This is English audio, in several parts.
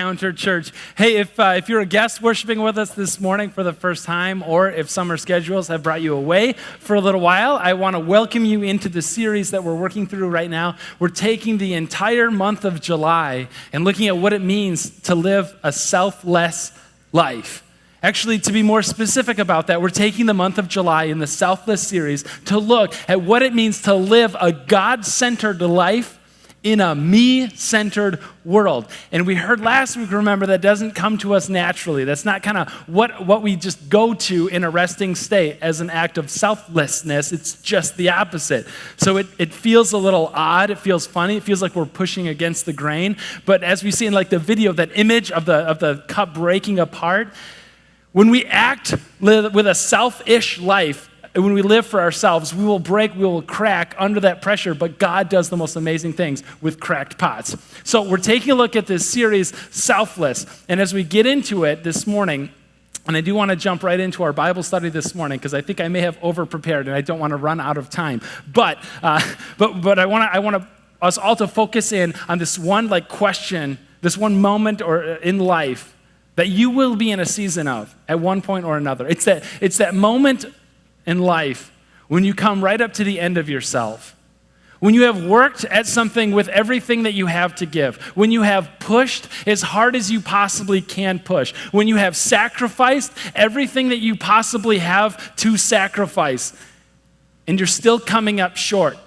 Encounter Church. Hey, if you're a guest worshiping with us this morning for the first time, or if summer schedules have brought you away for a little while, I want to welcome you into the series that we're working through right now. We're taking the entire month of July and looking at what it means to live a selfless life. Actually, to be more specific about that, we're taking the month of July in the Selfless series to look at what it means to live a God-centered life in a me-centered world. And we heard last week, remember, that doesn't come to us naturally. That's not kind of what we just go to in a resting state as an act of selflessness. It's just the opposite. So it feels a little odd. It feels funny. It feels like we're pushing against the grain. But as we see in like the video, that image of the cup breaking apart, when we act with a selfish life, when we live for ourselves, we will break, we will crack under that pressure, but God does the most amazing things with cracked pots. So we're taking a look at this series, Selfless. And as we get into it this morning, and I do want to jump right into our Bible study this morning because I think I may have over-prepared and I don't want to run out of time. But I want us all to focus in on this one question, this one moment or in life that you will be in a season of at one point or another. It's that moment in life when you come right up to the end of yourself, when you have worked at something with everything that you have to give, when you have pushed as hard as you possibly can push, when you have sacrificed everything that you possibly have to sacrifice, and you're still coming up short.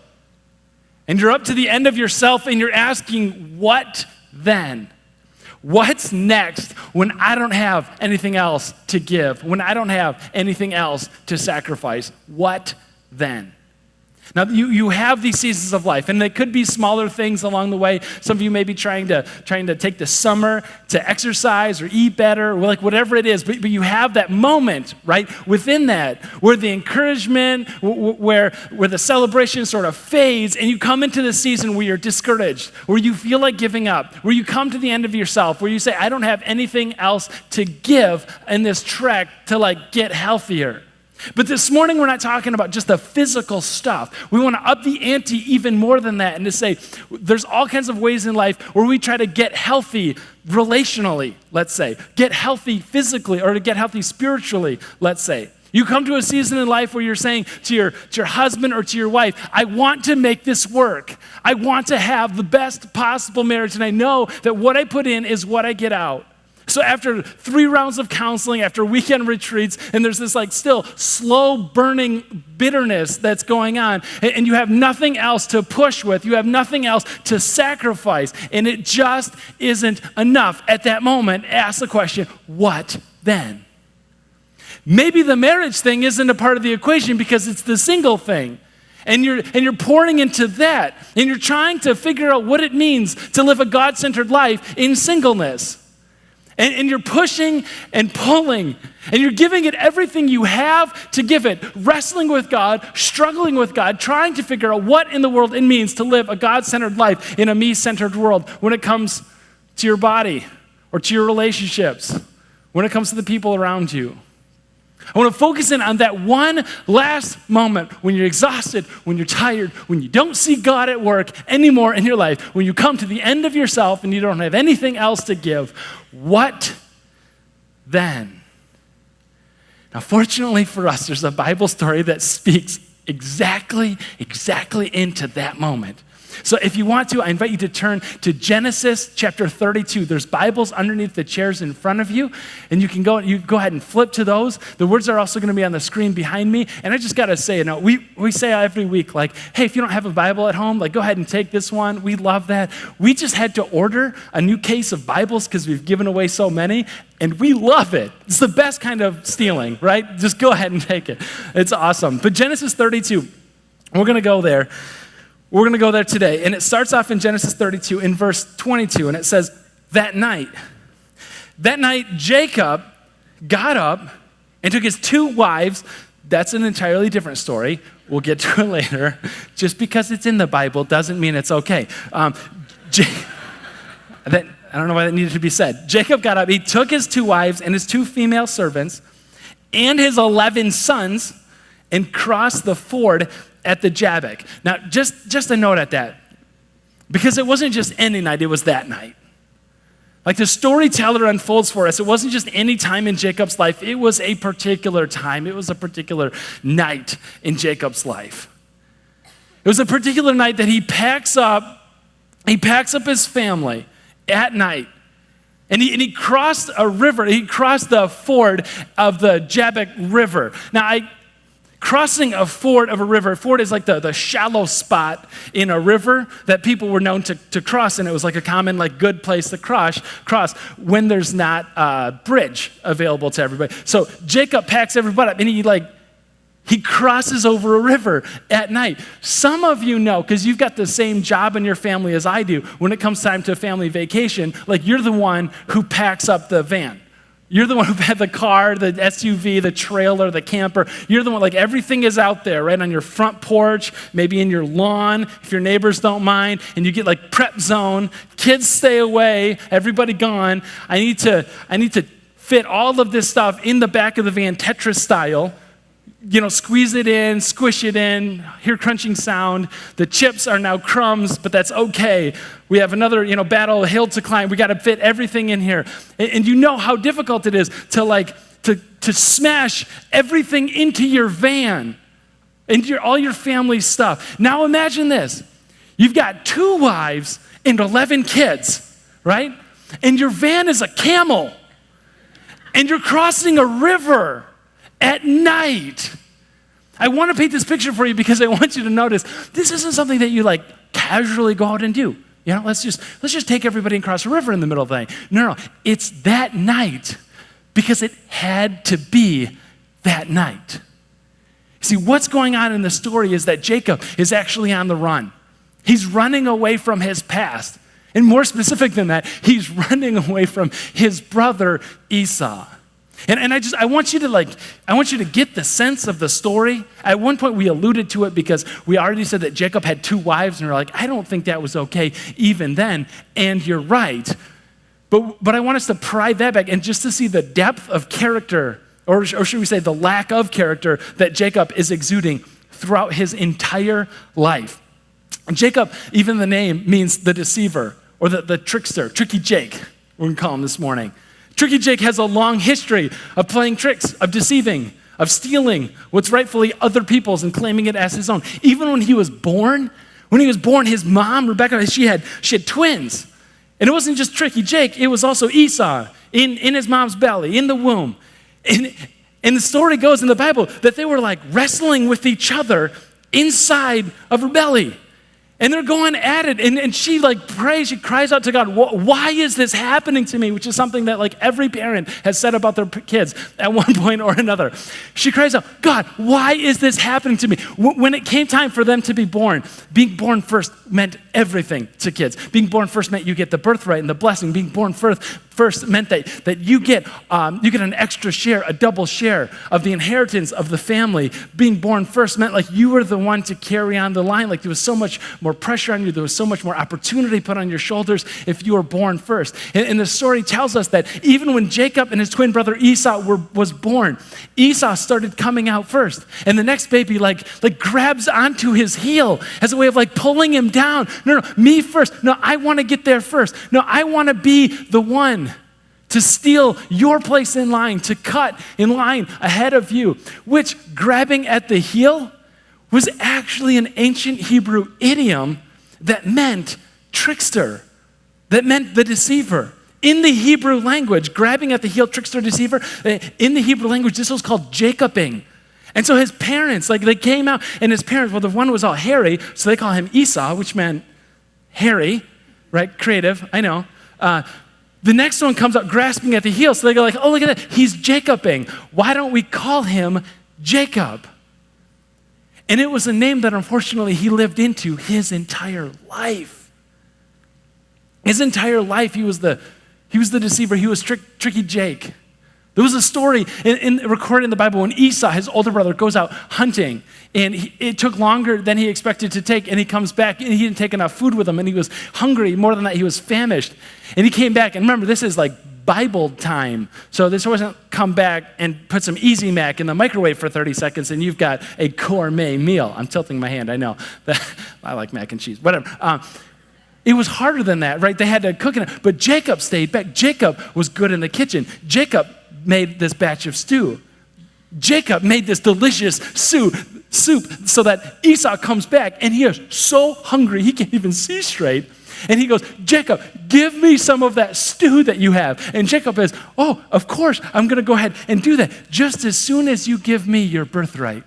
And you're up to the end of yourself and you're asking, what then? What's next when I don't have anything else to give, when I don't have anything else to sacrifice? What then? Now, you have these seasons of life, and they could be smaller things along the way. Some of you may be trying to take the summer to exercise or eat better, or like whatever it is, but you have that moment, right, within that, where the encouragement, where the celebration sort of fades, and you come into the season where you're discouraged, where you feel like giving up, where you come to the end of yourself, where you say, I don't have anything else to give in this trek to get healthier. But this morning, we're not talking about just the physical stuff. We want to up the ante even more than that and to say there's all kinds of ways in life where we try to get healthy relationally, let's say, get healthy physically, or to get healthy spiritually, let's say. You come to a season in life where you're saying to your husband or to your wife, I want to make this work. I want to have the best possible marriage, and I know that what I put in is what I get out. So after 3 rounds of counseling, after weekend retreats, and there's this still slow burning bitterness that's going on, and you have nothing else to push with, you have nothing else to sacrifice, and it just isn't enough. At that moment, ask the question, what then? Maybe the marriage thing isn't a part of the equation because it's the single thing. And you're pouring into that, and you're trying to figure out what it means to live a God-centered life in singleness. And you're pushing and pulling, and you're giving it everything you have to give it, wrestling with God, struggling with God, trying to figure out what in the world it means to live a God-centered life in a me-centered world when it comes to your body or to your relationships, when it comes to the people around you. I want to focus in on that one last moment when you're exhausted, when you're tired, when you don't see God at work anymore in your life, when you come to the end of yourself and you don't have anything else to give. What then? Now, fortunately for us, there's a Bible story that speaks exactly into that moment. So if you want to, I invite you to turn to Genesis chapter 32. There's Bibles underneath the chairs in front of you, and you go ahead and flip to those. The words are also going to be on the screen behind me. And I just got to say, we say every week, hey, if you don't have a Bible at home, go ahead and take this one. We love that. We just had to order a new case of Bibles because we've given away so many, and we love it. It's the best kind of stealing, right? Just go ahead and take it. It's awesome. But Genesis 32, we're going to go there. We're going to go there today. And it starts off in Genesis 32 in verse 22. And it says, that night Jacob got up and took his 2 wives. That's an entirely different story. We'll get to it later. Just because it's in the Bible doesn't mean it's okay. I don't know why that needed to be said. Jacob got up. He took his 2 wives and his 2 female servants and his 11 sons and crossed the ford at the Jabbok. Now, just a note at that, because it wasn't just any night, it was that night. Like the storyteller unfolds for us, it wasn't just any time in Jacob's life, it was a particular time. It was a particular night in Jacob's life. It was a particular night that he packs up his family at night. And he crossed a river. He crossed the ford of the Jabbok River. Now, crossing a ford of a river, a ford is like the shallow spot in a river that people were known to cross, and it was like a common, like good place to cross when there's not a bridge available to everybody. So Jacob packs everybody up, and he crosses over a river at night. Some of you know, because you've got the same job in your family as I do, when it comes time to a family vacation, like you're the one who packs up the van. You're the one who had the car, the SUV, the trailer, the camper. You're the one, like everything is out there, right on your front porch, maybe in your lawn, if your neighbors don't mind, and you get like prep zone, kids stay away, everybody gone. I need to fit all of this stuff in the back of the van, Tetris style. Squeeze it in, squish it in, hear crunching sound. The chips are now crumbs, but that's okay. We have another, battle, hill to climb. We got to fit everything in here. And you know how difficult it is to smash everything into your van, into all your family stuff. Now imagine this. You've got 2 wives and 11 kids, right? And your van is a camel. And you're crossing a river at night. I want to paint this picture for you because I want you to notice this isn't something that you casually go out and do. Let's just take everybody and cross a river in the middle of the night. No, it's that night because it had to be that night. See, what's going on in the story is that Jacob is actually on the run. He's running away from his past. And more specific than that, he's running away from his brother Esau. And I want you to get the sense of the story. At one point we alluded to it because we already said that Jacob had 2 wives, and we're like, I don't think that was okay even then. And you're right. But I want us to pry that back and just to see the depth of character, or should we say the lack of character that Jacob is exuding throughout his entire life. And Jacob, even the name, means the deceiver or the trickster, Tricky Jake, we're going to call him this morning. Tricky Jake has a long history of playing tricks, of deceiving, of stealing what's rightfully other people's and claiming it as his own. Even when he was born, his mom, Rebecca, she had twins. And it wasn't just Tricky Jake, it was also Esau in his mom's belly, in the womb. And the story goes in the Bible that they were wrestling with each other inside of her belly. And they're going at it, and she prays, she cries out to God, why is this happening to me? Which is something that every parent has said about their kids at one point or another. She cries out, God, why is this happening to me? When it came time for them to be born, being born first meant everything to kids. Being born first meant you get the birthright and the blessing. Being born first meant that you get an extra share, a double share of the inheritance of the family. Being born first meant you were the one to carry on the line. There was so much more pressure on you. There was so much more opportunity put on your shoulders if you were born first. And the story tells us that even when Jacob and his twin brother Esau was born, Esau started coming out first. And the next baby grabs onto his heel as a way of pulling him down. No, me first. No, I want to get there first. No, I want to be the one to steal your place in line, to cut in line ahead of you, which grabbing at the heel was actually an ancient Hebrew idiom that meant trickster, that meant the deceiver. In the Hebrew language, grabbing at the heel, trickster, deceiver, in the Hebrew language, this was called Jacobing. And so his parents, they came out, and his parents, the one was all hairy, so they call him Esau, which meant hairy, right? Creative, I know. The next one comes out grasping at the heel, so they go oh, look at that, he's Jacobing. Why don't we call him Jacob? And it was a name that unfortunately he lived into his entire life. His entire life, he was the deceiver, he was Tricky Jake. There was a story recorded in the Bible when Esau, his older brother, goes out hunting, and it took longer than he expected to take, and he comes back, and he didn't take enough food with him, and he was hungry. More than that, he was famished. And he came back, and remember, this is Bible time, so this wasn't come back and put some Easy Mac in the microwave for 30 seconds, and you've got a gourmet meal. I'm tilting my hand, I know. I like mac and cheese, whatever. it was harder than that, right? They had to cook it, but Jacob stayed back. Jacob was good in the kitchen. Jacob made this batch of stew. Jacob made this delicious soup so that Esau comes back and he is so hungry he can't even see straight. And he goes, Jacob, give me some of that stew that you have. And Jacob says, oh, of course, I'm going to go ahead and do that just as soon as you give me your birthright.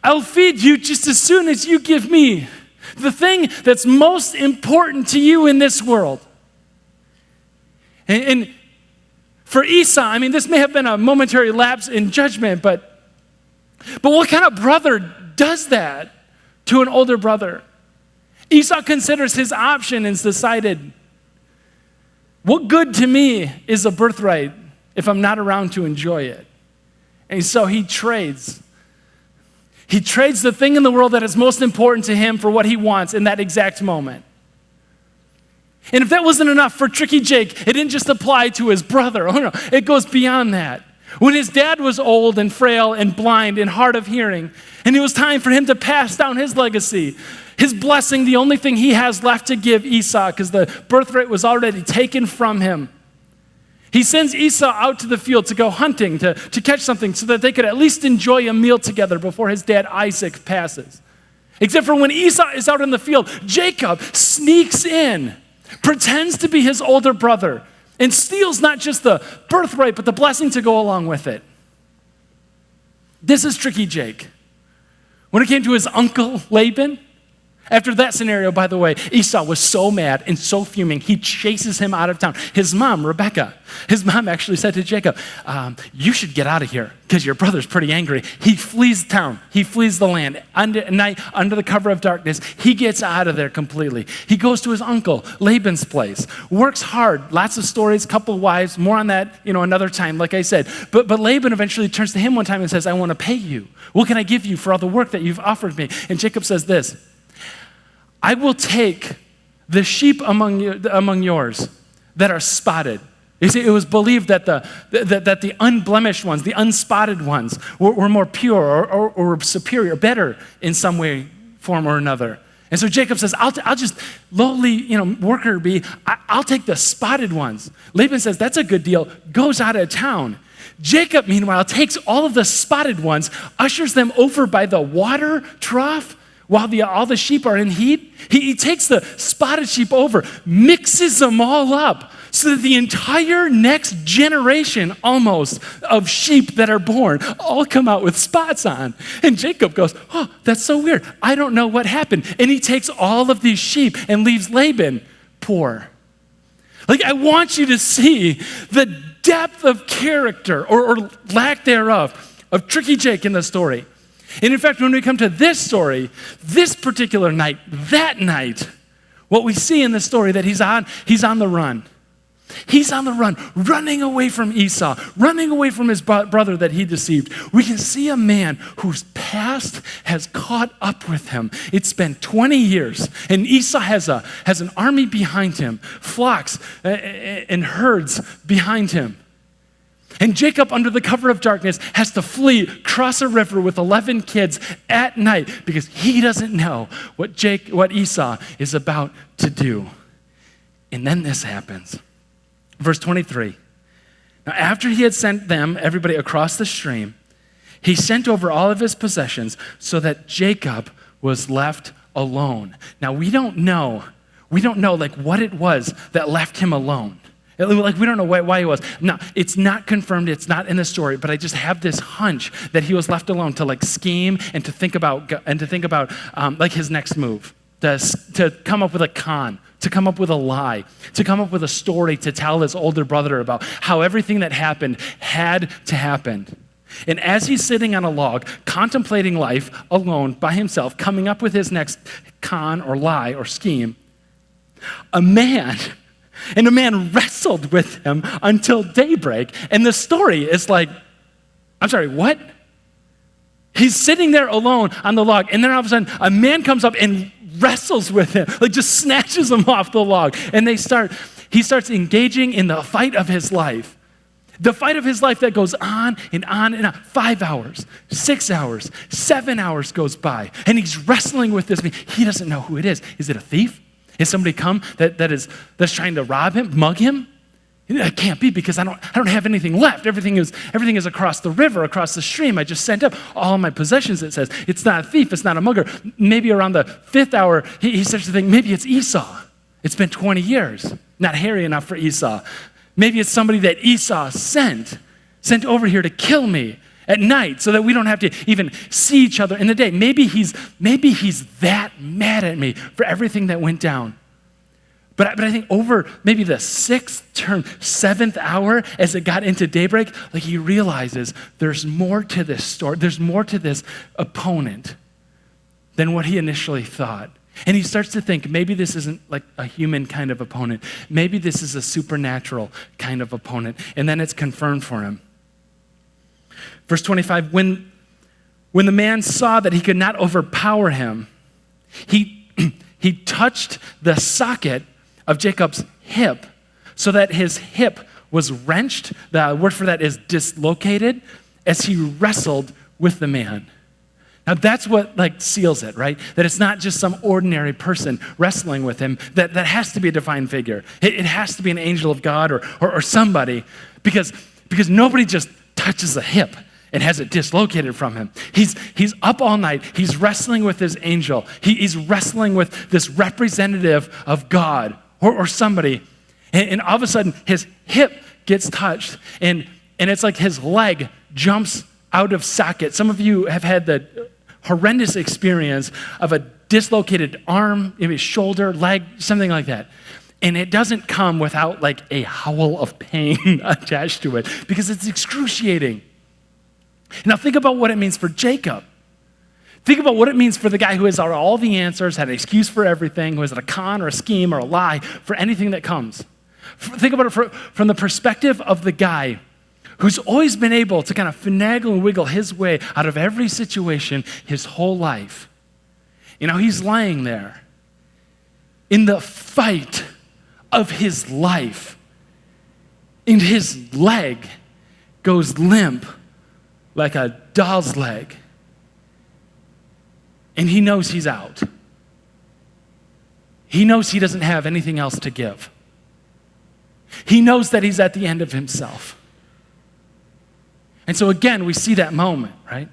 I'll feed you just as soon as you give me the thing that's most important to you in this world. And for Esau, I mean, this may have been a momentary lapse in judgment, but what kind of brother does that to an older brother? Esau considers his option and decided, what good to me is a birthright if I'm not around to enjoy it? And so he trades. He trades the thing in the world that is most important to him for what he wants in that exact moment. And if that wasn't enough for Tricky Jake, it didn't just apply to his brother. Oh no, it goes beyond that. When his dad was old and frail and blind and hard of hearing, and it was time for him to pass down his legacy, his blessing, the only thing he has left to give Esau, because the birthright was already taken from him. He sends Esau out to the field to go hunting, to catch something so that they could at least enjoy a meal together before his dad Isaac passes. Except for when Esau is out in the field, Jacob sneaks in, pretends to be his older brother, and steals not just the birthright, but the blessing to go along with it. This is Tricky Jake. When it came to his uncle Laban, after that scenario, by the way, Esau was so mad and so fuming, he chases him out of town. His mom, Rebecca, his mom actually said to Jacob, you should get out of here because your brother's pretty angry. He flees town. He flees the land. At night, under the cover of darkness, he gets out of there completely. He goes to his uncle, Laban's place, works hard, lots of stories, couple wives, more on that, another time, like I said. But Laban eventually turns to him one time and says, I want to pay you. What can I give you for all the work that you've offered me? And Jacob says this, I will take the sheep among yours that are spotted. You see, it was believed that the unblemished ones, the unspotted ones, were more pure or superior, better in some way, form, or another. And so Jacob says, I'll just lowly, worker be. I'll take the spotted ones. Laban says, that's a good deal, goes out of town. Jacob, meanwhile, takes all of the spotted ones, ushers them over by the water trough, while all the sheep are in heat. He takes the spotted sheep over, mixes them all up so that the entire next generation almost of sheep that are born all come out with spots on. And Jacob goes, oh, that's so weird. I don't know what happened. And he takes all of these sheep and leaves Laban poor. Like, I want you to see the depth of character or lack thereof of Tricky Jake in the story. And in fact, when we come to this story, this particular night, that night, what we see in the story that he's on the run. He's on the run, running away from Esau, running away from his brother that he deceived. We can see a man whose past has caught up with him. It's been 20 years, and Esau has an army behind him, flocks and herds behind him. And Jacob, under the cover of darkness, has to flee, cross a river with 11 kids at night because he doesn't know what Esau is about to do. And then this happens. Verse 23. Now, after he had sent them, everybody, across the stream, he sent over all of his possessions so that Jacob was left alone. Now, we don't know like what it was that left him alone. Like, we don't know why he was. No, it's not confirmed. It's not in the story. But I just have this hunch that he was left alone to like scheme and to think about like his next move, to come up with a con, to come up with a lie, to come up with a story to tell his older brother about how everything that happened had to happen. And as he's sitting on a log, contemplating life alone by himself, coming up with his next con or lie or scheme, a man wrestled with him until daybreak. And the story is like, I'm sorry, what? He's sitting there alone on the log, and then all of a sudden, a man comes up and wrestles with him, like just snatches him off the log. And he starts engaging in the fight of his life. The fight of his life that goes on and on and on. 5 hours, 6 hours, 7 hours goes by, and he's wrestling with this. He doesn't know who it is. Is it a thief? Is somebody come that's trying to rob him, mug him? It can't be, because I don't have anything left. Everything is across the river, across the stream. I just sent up all my possessions, it says. It's not a thief, it's not a mugger. Maybe around the 5th hour, he starts to think, maybe it's Esau. It's been 20 years, not hairy enough for Esau. Maybe it's somebody that Esau sent over here to kill me at night so that we don't have to even see each other in the day. Maybe he's that mad at me for everything that went down. But I think over maybe the 6th turn, 7th hour, as it got into daybreak, like he realizes there's more to this story. There's more to this opponent than what he initially thought. And he starts to think, maybe this isn't like a human kind of opponent. Maybe this is a supernatural kind of opponent. And then it's confirmed for him. Verse 25, when the man saw that he could not overpower him, he touched the socket of Jacob's hip so that his hip was wrenched. The word for that is dislocated, as he wrestled with the man. Now that's what seals it, right? That it's not just some ordinary person wrestling with him. That has to be a divine figure. It has to be an angel of God or somebody, because nobody just touches a hip and has it dislocated from him. He's up all night. He's wrestling with his angel. He's wrestling with this representative of God or somebody. And all of a sudden, his hip gets touched. And it's like his leg jumps out of socket. Some of you have had the horrendous experience of a dislocated arm, maybe shoulder, leg, something like that. And it doesn't come without a howl of pain attached to it, because it's excruciating. Now think about what it means for Jacob. Think about what it means for the guy who has all the answers, had an excuse for everything, who has a con or a scheme or a lie for anything that comes. Think about it from the perspective of the guy who's always been able to kind of finagle and wiggle his way out of every situation his whole life. He's lying there in the fight of his life, and his leg goes limp like a doll's leg. And he knows he's out. He knows he doesn't have anything else to give. He knows that he's at the end of himself. And so again, we see that moment, right?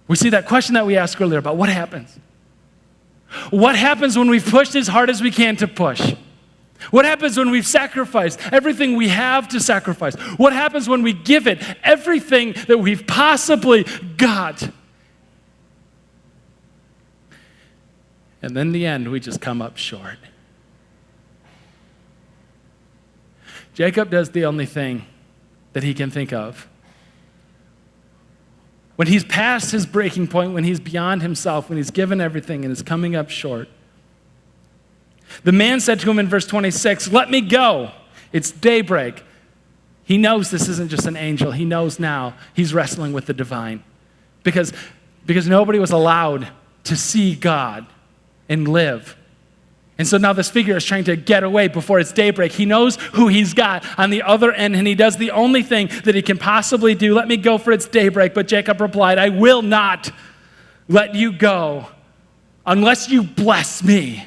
We see that question that we asked earlier about what happens. What happens when we've pushed as hard as we can to push? What happens when we've sacrificed everything we have to sacrifice? What happens when we give it everything that we've possibly got? And then in the end, we just come up short. Jacob does the only thing that he can think of. When he's past his breaking point, when he's beyond himself, when he's given everything and is coming up short, the man said to him in verse 26, "Let me go. It's daybreak." He knows this isn't just an angel. He knows now he's wrestling with the divine. Because nobody was allowed to see God and live. And so now this figure is trying to get away before it's daybreak. He knows who he's got on the other end, and he does the only thing that he can possibly do. "Let me go, for it's daybreak." But Jacob replied, "I will not let you go unless you bless me."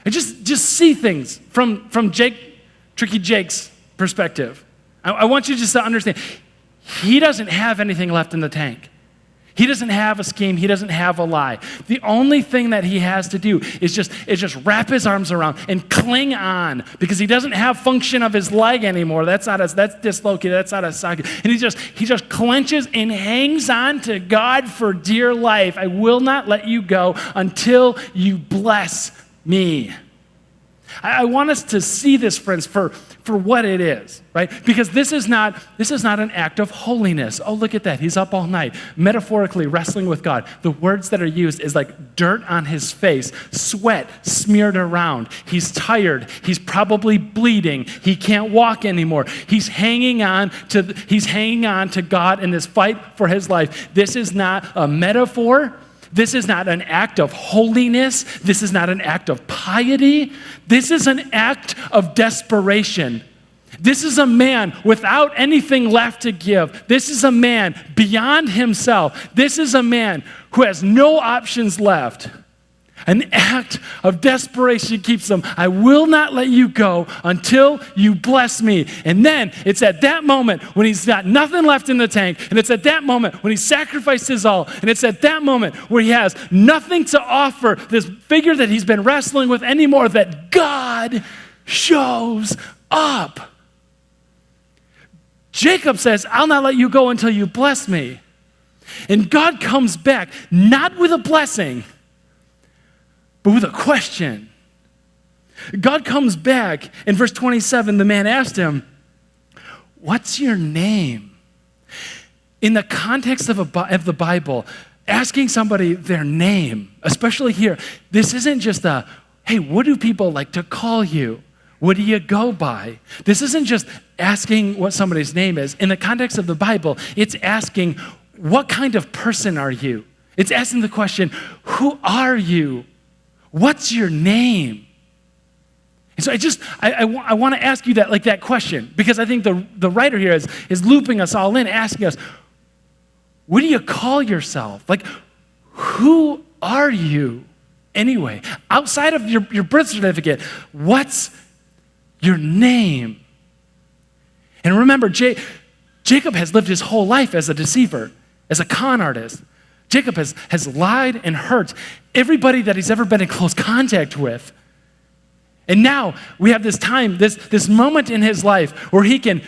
And just see things from Tricky Jake's perspective. I want you just to understand, he doesn't have anything left in the tank. He doesn't have a scheme. He doesn't have a lie. The only thing that he has to do is just wrap his arms around and cling on, because he doesn't have function of his leg anymore. That's dislocated. That's out of socket. And he just clenches and hangs on to God for dear life. "I will not let you go until you bless me." I want us to see this, friends, for what it is, right? Because this is not an act of holiness. Oh, look at that. He's up all night, metaphorically wrestling with God. The words that are used is like dirt on his face, sweat smeared around. He's tired. He's probably bleeding. He can't walk anymore. He's hanging on to God in this fight for his life. This is not a metaphor. This is not an act of holiness. This is not an act of piety. This is an act of desperation. This is a man without anything left to give. This is a man beyond himself. This is a man who has no options left. An act of desperation keeps him. I will not let you go until you bless me. And then it's at that moment when he's got nothing left in the tank, and it's at that moment when he sacrificed his all, and it's at that moment where he has nothing to offer this figure that he's been wrestling with anymore, that God shows up. Jacob says, I'll not let you go until you bless me. And God comes back, not with a blessing, but with a question. God comes back. In verse 27, the man asked him, what's your name? In the context of the Bible, asking somebody their name, especially here, this isn't just a, hey, what do people like to call you? What do you go by? This isn't just asking what somebody's name is. In the context of the Bible, it's asking, what kind of person are you? It's asking the question, who are you? What's your name? And so I want to ask you that question, because I think the writer here is looping us all in, asking us, what do you call yourself? Like, who are you anyway? Outside of your birth certificate, what's your name? And remember, Jacob has lived his whole life as a deceiver, as a con artist. Jacob has lied and hurt everybody that he's ever been in close contact with. And now we have this time, this moment in his life where he can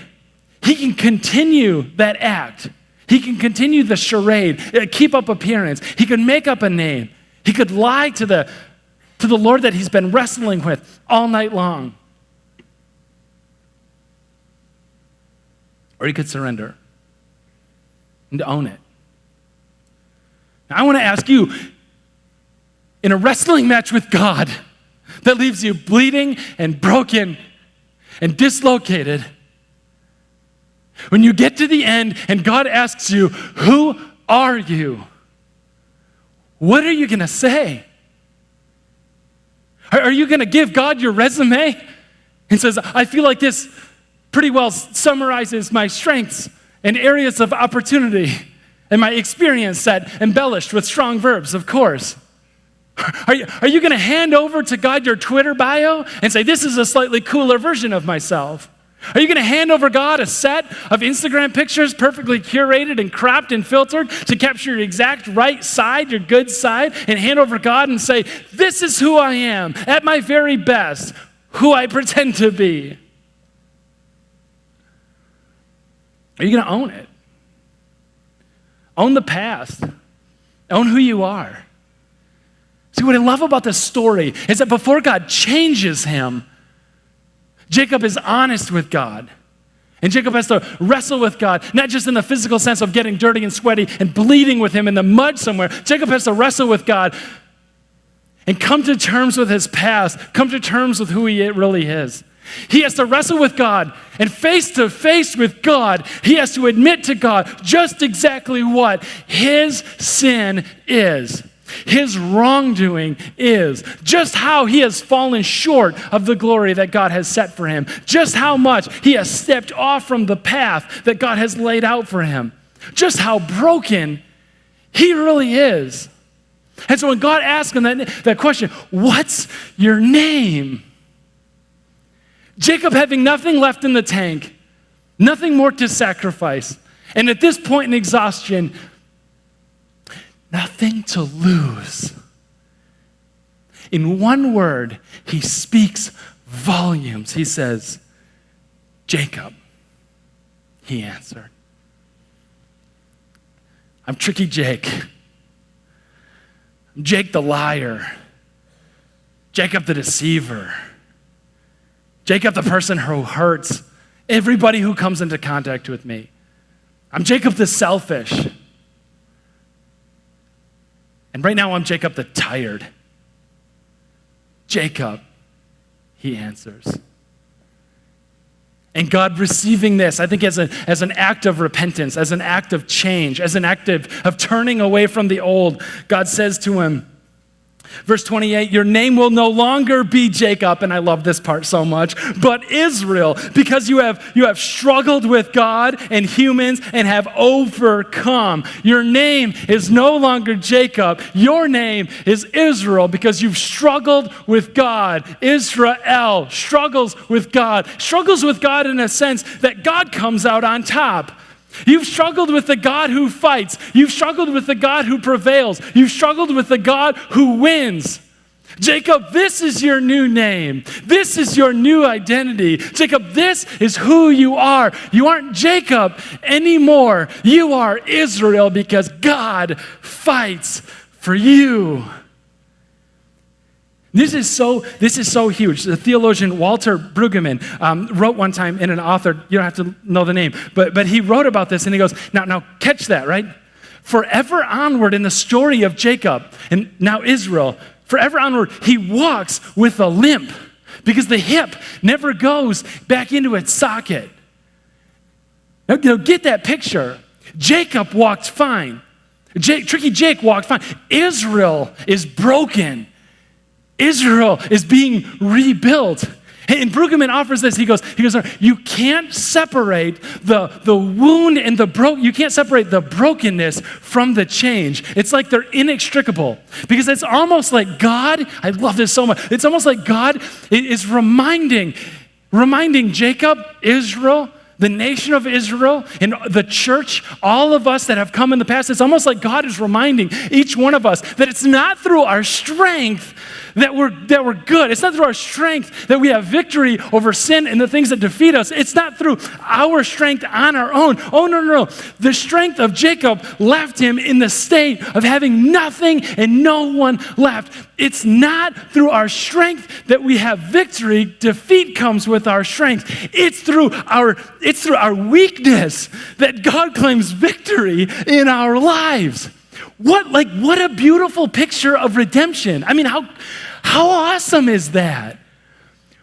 continue that act. He can continue the charade, keep up appearance. He could make up a name. He could lie to the Lord that he's been wrestling with all night long. Or he could surrender and own it. Now, I want to ask you, in a wrestling match with God that leaves you bleeding and broken and dislocated, when you get to the end and God asks you, who are you? What are you going to say? Are you going to give God your resume and says, I feel like this pretty well summarizes my strengths and areas of opportunity and my experience set embellished with strong verbs, of course. Are you going to hand over to God your Twitter bio and say, this is a slightly cooler version of myself? Are you going to hand over God a set of Instagram pictures perfectly curated and cropped and filtered to capture your exact right side, your good side, and hand over God and say, this is who I am at my very best, who I pretend to be? Are you going to own it? Own the past. Own who you are. See, what I love about this story is that before God changes him, Jacob is honest with God. And Jacob has to wrestle with God, not just in the physical sense of getting dirty and sweaty and bleeding with him in the mud somewhere. Jacob has to wrestle with God and come to terms with his past, come to terms with who he really is. He has to wrestle with God, and face to face with God, he has to admit to God just exactly what his sin is, his wrongdoing is, just how he has fallen short of the glory that God has set for him, just how much he has stepped off from the path that God has laid out for him, just how broken he really is. And so when God asks him that question, what's your name? Jacob having nothing left in the tank, nothing more to sacrifice, and at this point in exhaustion, nothing to lose. In one word, he speaks volumes. He says, Jacob, he answered. I'm tricky Jake. I'm Jake the liar. Jacob the deceiver. Jacob the person who hurts everybody who comes into contact with me. I'm Jacob the selfish. And right now I'm Jacob the tired. Jacob, he answers. And God receiving this, I think as an act of repentance, as an act of change, as an act of turning away from the old, God says to him, Verse 28, your name will no longer be Jacob, and I love this part so much, but Israel, because you have struggled with God and humans and have overcome. Your name is no longer Jacob. Your name is Israel because you've struggled with God. Israel struggles with God in a sense that God comes out on top. You've struggled with the God who fights. You've struggled with the God who prevails. You've struggled with the God who wins. Jacob, this is your new name. This is your new identity. Jacob, this is who you are. You aren't Jacob anymore. You are Israel because God fights for you. This is so huge. The theologian Walter Brueggemann wrote one time in an author, you don't have to know the name, but he wrote about this and he goes, now catch that, right? Forever onward in the story of Jacob and now Israel, forever onward, he walks with a limp because the hip never goes back into its socket. Now, get that picture. Jacob walked fine. Tricky Jake walked fine. Israel is broken. Israel is being rebuilt. And Brueggemann offers this. He goes, you can't separate the wound and you can't separate the brokenness from the change. It's like they're inextricable. Because it's almost like God, I love this so much, it's almost like God is reminding Jacob, Israel, the nation of Israel, and the church, all of us that have come in the past, it's almost like God is reminding each one of us that it's not through our strength that we're good. It's not through our strength that we have victory over sin and the things that defeat us. It's not through our strength on our own. Oh, no. The strength of Jacob left him in the state of having nothing and no one left. It's not through our strength that we have victory. Defeat comes with our strength. It's through our weakness that God claims victory in our lives. What a beautiful picture of redemption. I mean, how awesome is that?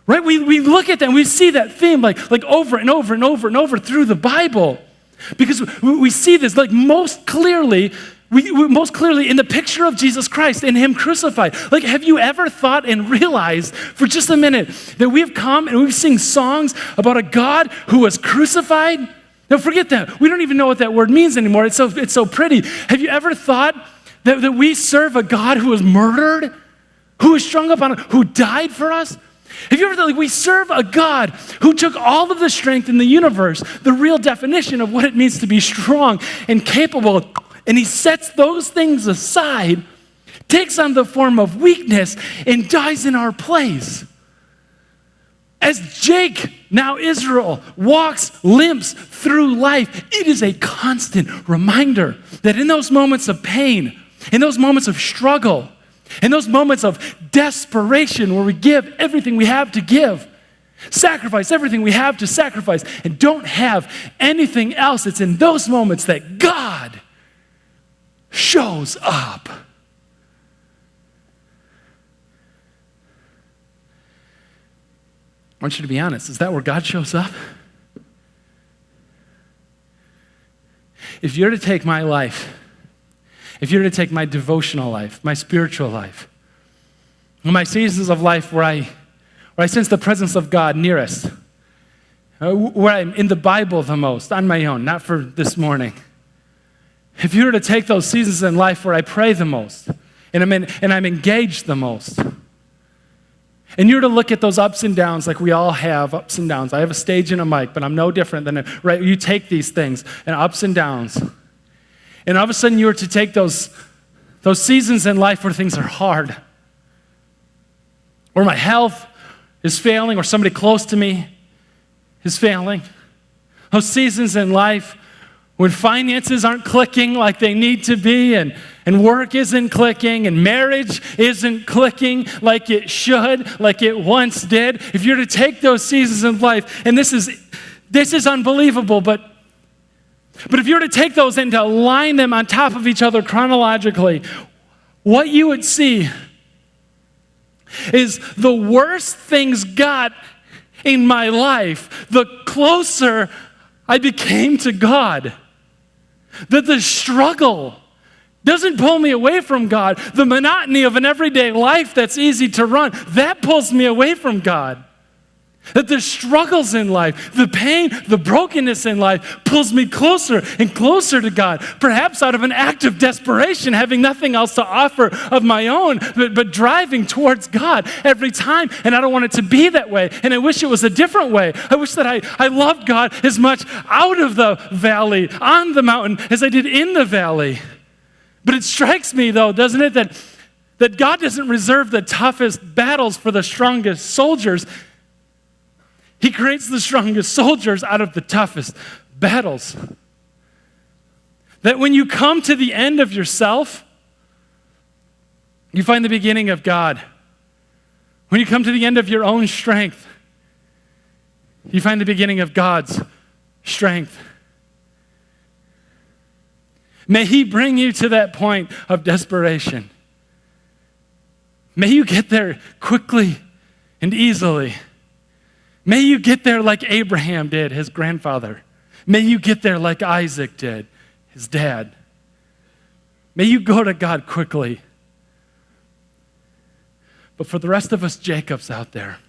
Right? We look at that and we see that theme like over and over and over and over through the Bible. Because we see this most clearly in the picture of Jesus Christ and him crucified. Have you ever thought and realized for just a minute that we've come and we've sing songs about a God who was crucified? Now forget that. We don't even know what that word means anymore. It's so pretty. Have you ever thought that we serve a God who was murdered, who was strung up on, who died for us? Have you ever thought we serve a God who took all of the strength in the universe, the real definition of what it means to be strong and capable, and he sets those things aside, takes on the form of weakness, and dies in our place? As Jake, now Israel, limps through life, it is a constant reminder that in those moments of pain, in those moments of struggle, in those moments of desperation where we give everything we have to give, sacrifice everything we have to sacrifice, and don't have anything else, it's in those moments that God shows up. I want you to be honest. Is that where God shows up? If you're to take my life, if you're to take my devotional life, my spiritual life, my seasons of life where I sense the presence of God nearest, where I'm in the Bible the most, on my own, not for this morning. If you were to take those seasons in life where I pray the most, and I'm engaged the most, and you're to look at those ups and downs like we all have ups and downs. I have a stage and a mic, but I'm no different than, right? You take these things and ups and downs. And all of a sudden you were to take those seasons in life where things are hard, where my health is failing, or somebody close to me is failing. Those seasons in life when finances aren't clicking like they need to be, and work isn't clicking, and marriage isn't clicking like it should, like it once did. If you're to take those seasons in life, and this is unbelievable, but if you were to take those and to line them on top of each other chronologically, what you would see is the worse things got in my life, the closer I became to God. That the struggle doesn't pull me away from God. The monotony of an everyday life that's easy to run, that pulls me away from God. That the struggles in life, the pain, the brokenness in life pulls me closer and closer to God, perhaps out of an act of desperation, having nothing else to offer of my own, but driving towards God every time. And I don't want it to be that way. And I wish it was a different way. I wish that I loved God as much out of the valley, on the mountain, as I did in the valley. But it strikes me, though, doesn't it, that God doesn't reserve the toughest battles for the strongest soldiers. He creates the strongest soldiers out of the toughest battles. That when you come to the end of yourself, you find the beginning of God. When you come to the end of your own strength, you find the beginning of God's strength. May He bring you to that point of desperation. May you get there quickly and easily. May you get there like Abraham did, his grandfather. May you get there like Isaac did, his dad. May you go to God quickly. But for the rest of us Jacobs out there,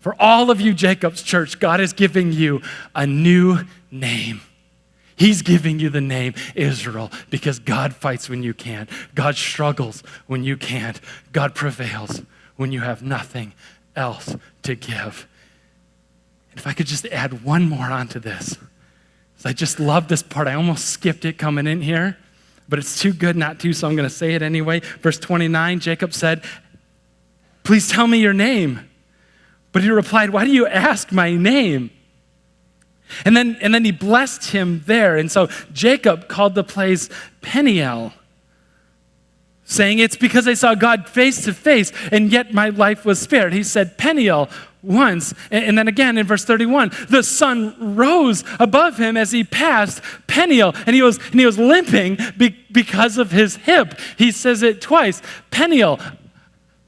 for all of you Jacobs church, God is giving you a new name. He's giving you the name Israel because God fights when you can't. God struggles when you can't. God prevails when you have nothing else to give. And if I could just add one more onto this, because I just love this part. I almost skipped it coming in here, but it's too good not to, so I'm going to say it anyway. Verse 29, Jacob said, "Please tell me your name." But he replied, "Why do you ask my name?" And then he blessed him there. And so Jacob called the place Peniel, saying, "It's because I saw God face to face, and yet my life was spared." He said Peniel once, and then again in verse 31, the sun rose above him as he passed Peniel, and he was limping because of his hip. He says it twice, Peniel.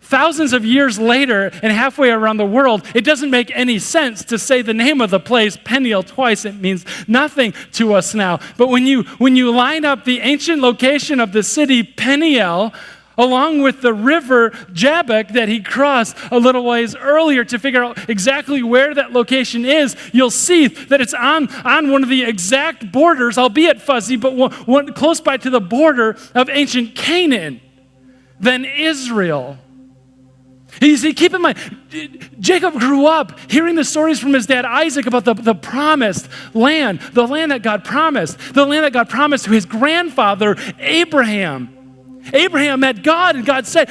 Thousands of years later and halfway around the world, it doesn't make any sense to say the name of the place, Peniel, twice. It means nothing to us now. But when you line up the ancient location of the city Peniel, along with the river Jabbok that he crossed a little ways earlier to figure out exactly where that location is, you'll see that it's on one of the exact borders, albeit fuzzy, but one close by to the border of ancient Canaan, then Israel. You see, keep in mind, Jacob grew up hearing the stories from his dad Isaac about the promised land, the land that God promised to his grandfather Abraham. Abraham met God, and God said,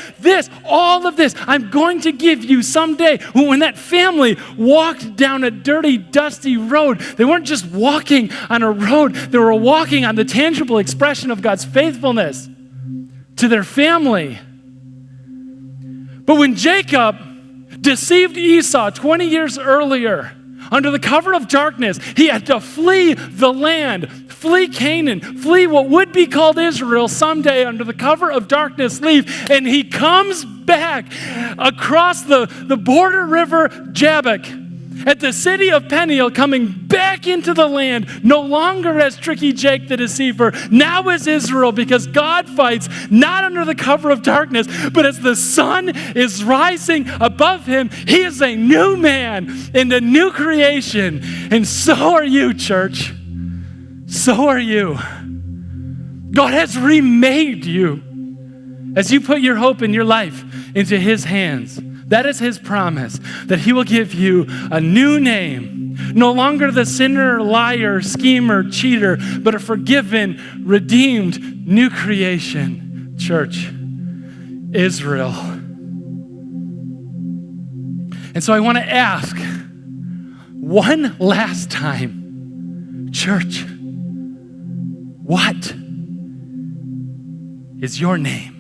all of this, I'm going to give you someday. When that family walked down a dirty, dusty road, they weren't just walking on a road, they were walking on the tangible expression of God's faithfulness to their family. But when Jacob deceived Esau 20 years earlier, under the cover of darkness, he had to flee the land, flee Canaan, flee what would be called Israel someday under the cover of darkness, leave. And he comes back across the border river Jabbok at the city of Peniel, coming back into the land, no longer as tricky Jake the deceiver, now as Israel, because God fights not under the cover of darkness, but as the sun is rising above him, he is a new man and a new creation. And so are you, church. So are you. God has remade you as you put your hope and your life into his hands. That is his promise, that he will give you a new name. No longer the sinner, liar, schemer, cheater, but a forgiven, redeemed, new creation. Church, Israel. And so I want to ask one last time, church, what is your name?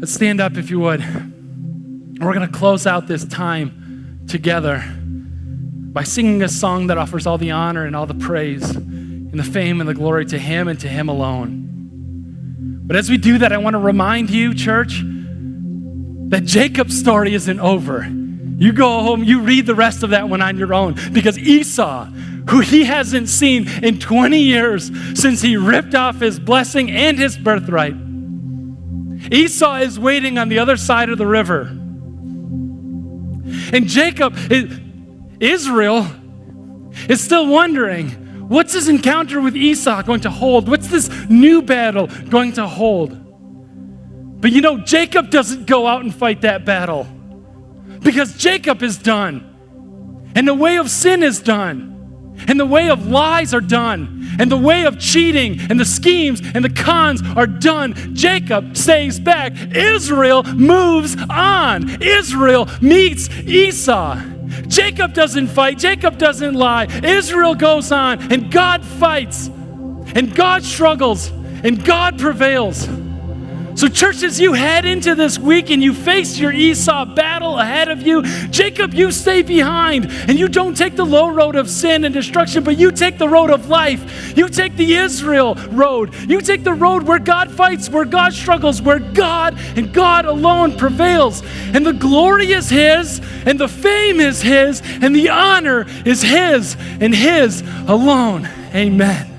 Let's stand up if you would. We're going to close out this time together by singing a song that offers all the honor and all the praise and the fame and the glory to him and to him alone. But as we do that, I want to remind you, church, that Jacob's story isn't over. You go home, you read the rest of that one on your own, because Esau, who he hasn't seen in 20 years since he ripped off his blessing and his birthright. Esau is waiting on the other side of the river. And Israel is still wondering, what's this encounter with Esau going to hold? What's this new battle going to hold? But you know, Jacob doesn't go out and fight that battle because Jacob is done. And the way of sin is done. And the way of lies are done. And the way of cheating and the schemes and the cons are done. Jacob stays back. Israel moves on. Israel meets Esau. Jacob doesn't fight. Jacob doesn't lie. Israel goes on. And God fights. And God struggles. And God prevails. So church, as you head into this week and you face your Esau battle ahead of you, Jacob, you stay behind and you don't take the low road of sin and destruction, but you take the road of life. You take the Israel road. You take the road where God fights, where God struggles, where God and God alone prevails. And the glory is His, and the fame is His, and the honor is His and His alone. Amen.